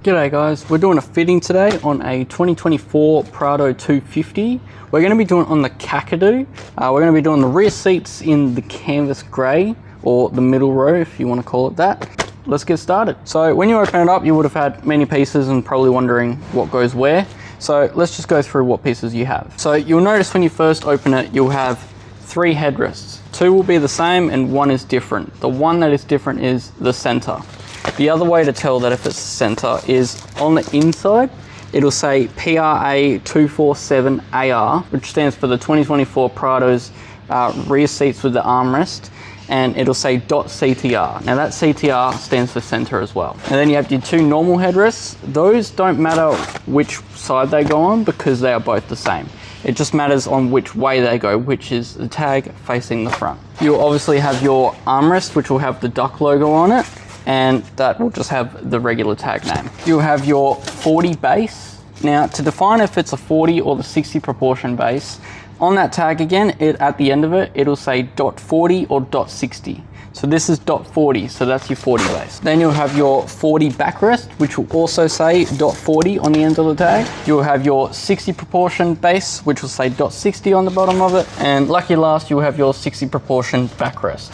G'day guys, we're doing a fitting today on a 2024 Prado 250. We're going to be doing on the Kakadu. We're going to be doing the rear seats in the canvas grey, or the middle row if you want to call it that. Let's get started. So when you open it up, you would have had many pieces and probably wondering what goes where. So let's just go through what pieces you have. So you'll notice when you first open it, you'll have 3 headrests. 2 will be the same and 1 is different. The one that is different is the center. The other way to tell that if it's center is on the inside, it'll say PRA 247AR, which stands for the 2024 Prado's rear seats with the armrest, and it'll say .CTR. Now that CTR stands for center as well. And then you have your 2 normal headrests. Those don't matter which side they go on because they are both the same. It just matters on which way they go, which is the tag facing the front. You'll obviously have your armrest, which will have the duck logo on it, and that will just have the regular tag name. You'll have your 40 base. Now to define if it's a 40 or the 60 proportion base, on that tag again, at the end of it, it'll say .40 or .60. So this is .40, so that's your 40 base. Then you'll have your 40 backrest, which will also say .40 on the end of the tag. You'll have your 60 proportion base, which will say .60 on the bottom of it. And lucky last, you'll have your 60 proportion backrest.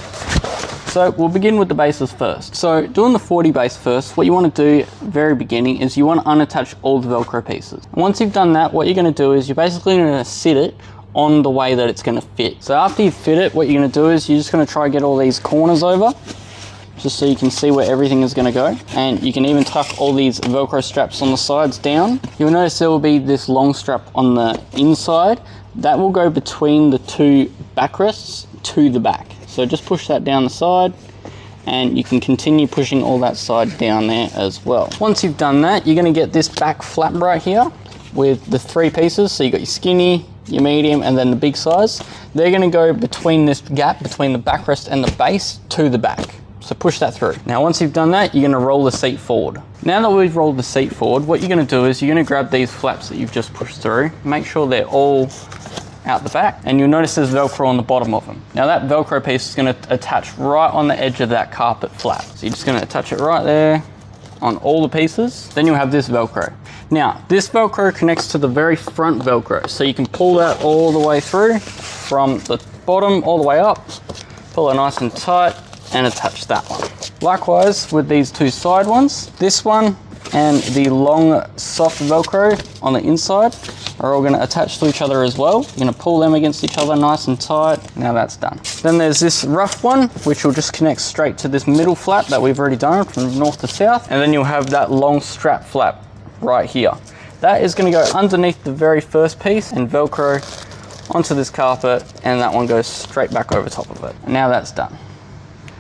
So we'll begin with the bases first. So doing the 40 base first, what you want to do very beginning is you want to unattach all the Velcro pieces. Once you've done that, what you're going to do is you're basically going to sit it on the way that it's going to fit. So after you fit it, what you're going to do is you're just going to try and get all these corners over, just so you can see where everything is going to go. And you can even tuck all these Velcro straps on the sides down. You'll notice there will be this long strap on the inside that will go between the 2 backrests to the back. So just push that down the side and you can continue pushing all that side down there as well. Once you've done that, you're going to get this back flap right here with the 3 pieces. So you got your skinny, your medium, and then the big size. They're going to go between this gap between the backrest and the base to the back. So push that through. Now once you've done that, you're going to roll the seat forward. Now that we've rolled the seat forward, what you're going to do is you're going to grab these flaps that you've just pushed through, make sure they're all out the back, and you'll notice there's Velcro on the bottom of them. Now that Velcro piece is going to attach right on the edge of that carpet flap. So you're just going to attach it right there on all the pieces. Then you'll have this Velcro. Now this Velcro connects to the very front Velcro, so you can pull that all the way through from the bottom all the way up, pull it nice and tight and attach that one. Likewise with these 2 side ones, this one and the long soft Velcro on the inside are all going to attach to each other as well. You're going to pull them against each other nice and tight. Now that's done. Then there's this rough one, which will just connect straight to this middle flap that we've already done from north to south. And then you'll have that long strap flap right here. That is going to go underneath the very first piece and Velcro onto this carpet, and that one goes straight back over top of it. And now that's done.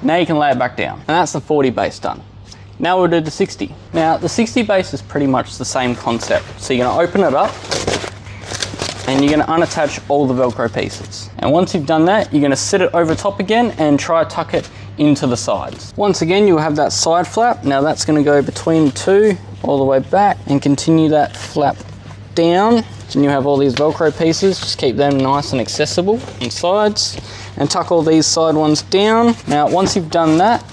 Now you can lay it back down. And that's the 40 base done. Now we'll do the 60. Now the 60 base is pretty much the same concept. So you're going to open it up and you're going to unattach all the Velcro pieces. And once you've done that, you're going to sit it over top again and try to tuck it into the sides. Once again, you'll have that side flap. Now that's going to go between 2 all the way back and continue that flap down. And you have all these Velcro pieces, just keep them nice and accessible on sides, and tuck all these side ones down. Now once you've done that,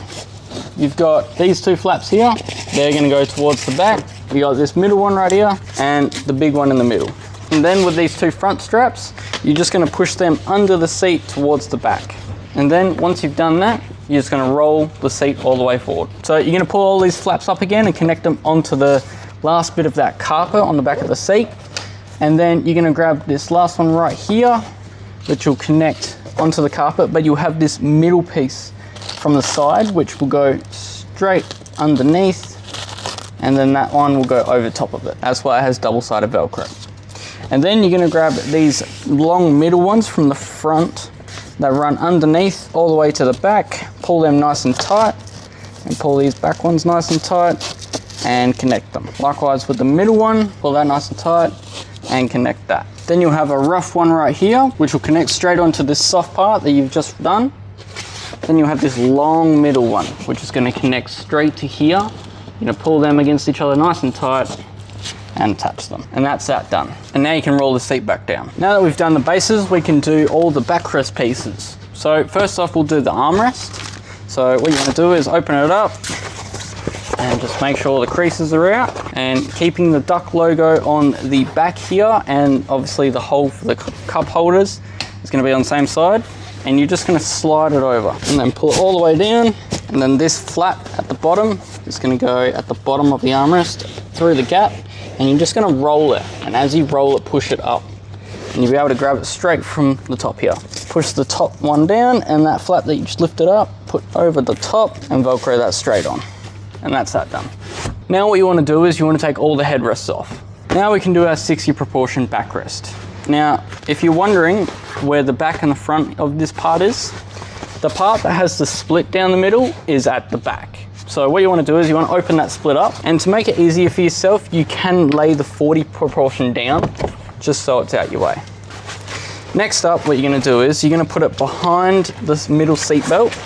you've got these 2 flaps here. They're going to go towards the back. You got this middle one right here and the big one in the middle. And then with these 2 front straps, you're just going to push them under the seat towards the back. And then once you've done that, you're just going to roll the seat all the way forward. So you're going to pull all these flaps up again and connect them onto the last bit of that carpet on the back of the seat. And then you're going to grab this last one right here, which will connect onto the carpet, but you'll have this middle piece from the side, which will go straight underneath, and then that one will go over top of it. That's why it has double-sided Velcro. And then you're going to grab these long middle ones from the front that run underneath all the way to the back, pull them nice and tight, and pull these back ones nice and tight, and connect them. Likewise with the middle one, pull that nice and tight, and connect that. Then you'll have a rough one right here, which will connect straight onto this soft part that you've just done. Then you'll have this long middle one, which is going to connect straight to here. You're going to pull them against each other nice and tight, and attach them. And that's that done. And now you can roll the seat back down. Now that we've done the bases, we can do all the backrest pieces. So first off, we'll do the armrest. So what you're going to do is open it up, and just make sure all the creases are out, and keeping the Duck logo on the back here, and obviously the hole for the cup holders is going to be on the same side, and you're just going to slide it over and then pull it all the way down, and then this flap at the bottom is going to go at the bottom of the armrest through the gap, and you're just going to roll it, and as you roll it, push it up, and you'll be able to grab it straight from the top here. Push the top one down, and that flap that you just lifted up, put over the top and Velcro that straight on. And that's that done. Now what you want to do is you want to take all the headrests off. Now we can do our 60 proportion backrest. Now, if you're wondering where the back and the front of this part is, the part that has the split down the middle is at the back. So what you want to do is you want to open that split up, and to make it easier for yourself, you can lay the 40 proportion down just so it's out your way. Next up, what you're going to do is you're going to put it behind this middle seat belt,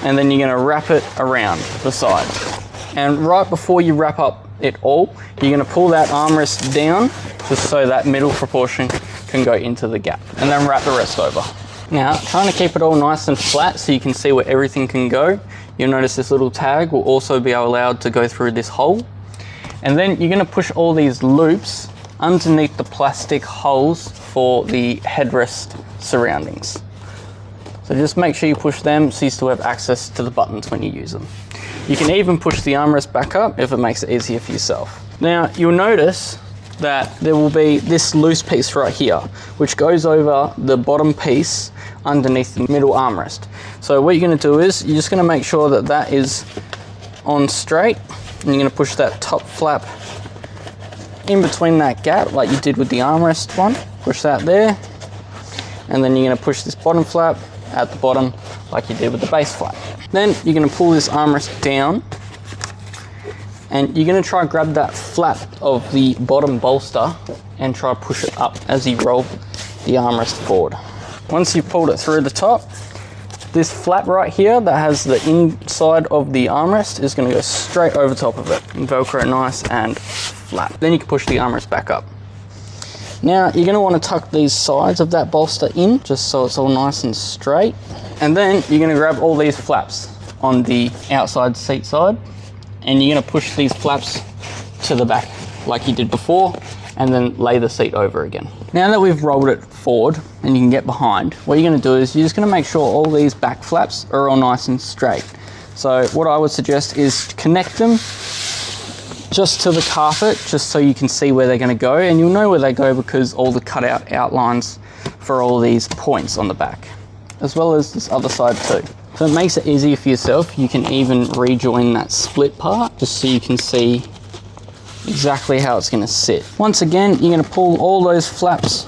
and then you're going to wrap it around the side. And right before you wrap up it all, you're going to pull that armrest down just so that middle proportion can go into the gap, and then wrap the rest over. Now, trying to keep it all nice and flat so you can see where everything can go, you'll notice this little tag will also be allowed to go through this hole. And then you're going to push all these loops underneath the plastic holes for the headrest surroundings. So just make sure you push them so you still have access to the buttons when you use them. You can even push the armrest back up if it makes it easier for yourself. Now you'll notice that there will be this loose piece right here, which goes over the bottom piece underneath the middle armrest. So what you're going to do is you're just going to make sure that that is on straight, and you're going to push that top flap in between that gap like you did with the armrest one. Push that there, and then you're going to push this bottom flap at the bottom like you did with the base flap. Then you're going to pull this armrest down, and you're going to try and grab that flap of the bottom bolster and try to push it up as you roll the armrest forward. Once you've pulled it through the top, this flap right here that has the inside of the armrest is going to go straight over top of it and Velcro nice and flat. Then you can push the armrest back up. Now you're going to want to tuck these sides of that bolster in just so it's all nice and straight, and then you're going to grab all these flaps on the outside seat side, and you're going to push these flaps to the back like you did before, and then lay the seat over again. Now that we've rolled it forward and you can get behind, what you're going to do is you're just going to make sure all these back flaps are all nice and straight. So what I would suggest is connect them just to the carpet, just so you can see where they're going to go, and you'll know where they go because all the cutout outlines for all these points on the back, as well as this other side too. So it makes it easier for yourself. You can even rejoin that split part just so you can see exactly how it's going to sit. Once again, you're going to pull all those flaps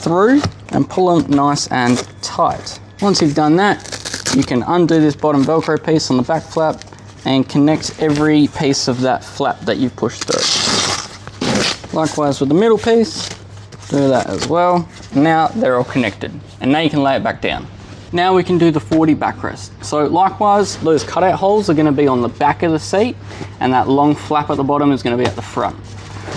through and pull them nice and tight. Once you've done that, you can undo this bottom Velcro piece on the back flap and connect every piece of that flap that you've pushed through. Likewise with the middle piece, do that as well. Now they're all connected, and now you can lay it back down. Now we can do the 40 backrest. So likewise, those cutout holes are going to be on the back of the seat, and that long flap at the bottom is going to be at the front.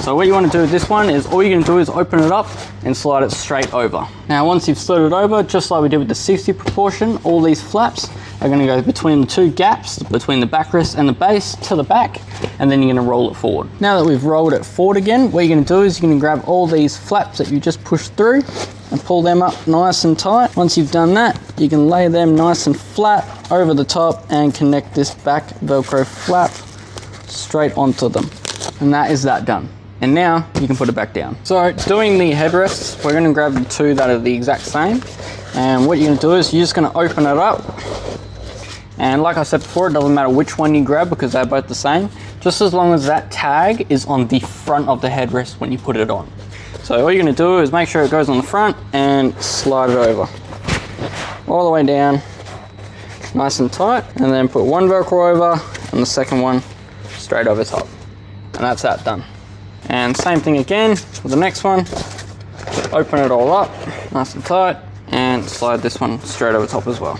So what you want to do with this one is all you're going to do is open it up and slide it straight over. Now once you've slid it over, just like we did with the 60 proportion, all these flaps are going to go between the two gaps, between the backrest and the base to the back, and then you're going to roll it forward. Now that we've rolled it forward again, what you're going to do is you're going to grab all these flaps that you just pushed through and pull them up nice and tight. Once you've done that, you can lay them nice and flat over the top and connect this back Velcro flap straight onto them. And that is that done. And now you can put it back down. So doing the headrests, we're going to grab the two that are the exact same. And what you're going to do is you're just going to open it up. And like I said before, it doesn't matter which one you grab because they're both the same, just as long as that tag is on the front of the headrest when you put it on. So all you're going to do is make sure it goes on the front and slide it over all the way down nice and tight, and then put one Velcro over and the second one straight over top, and that's that done. And same thing again with the next one. Open it all up nice and tight and slide this one straight over top as well.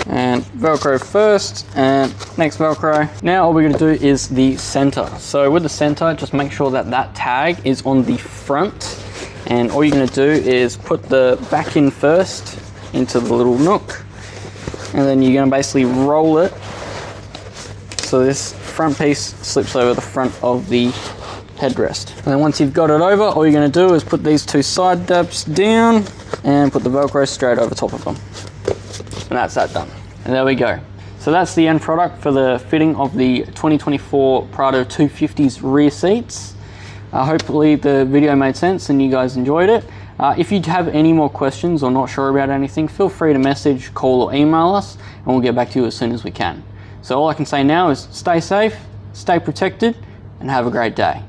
And Velcro first and next Velcro. Now all we're going to do is the center. So with the center, just make sure that that tag is on the front, and all you're going to do is put the back in first into the little nook, and then you're going to basically roll it so this front piece slips over the front of the headrest. And then once you've got it over, all you're going to do is put these two side dabs down and put the Velcro straight over top of them. And that's that done. And there we go. So that's the end product for the fitting of the 2024 Prado 250's rear seats. Hopefully the video made sense and you guys enjoyed it. If you have any more questions or not sure about anything, feel free to message, call or email us and we'll get back to you as soon as we can. So all I can say now is stay safe, stay protected and have a great day.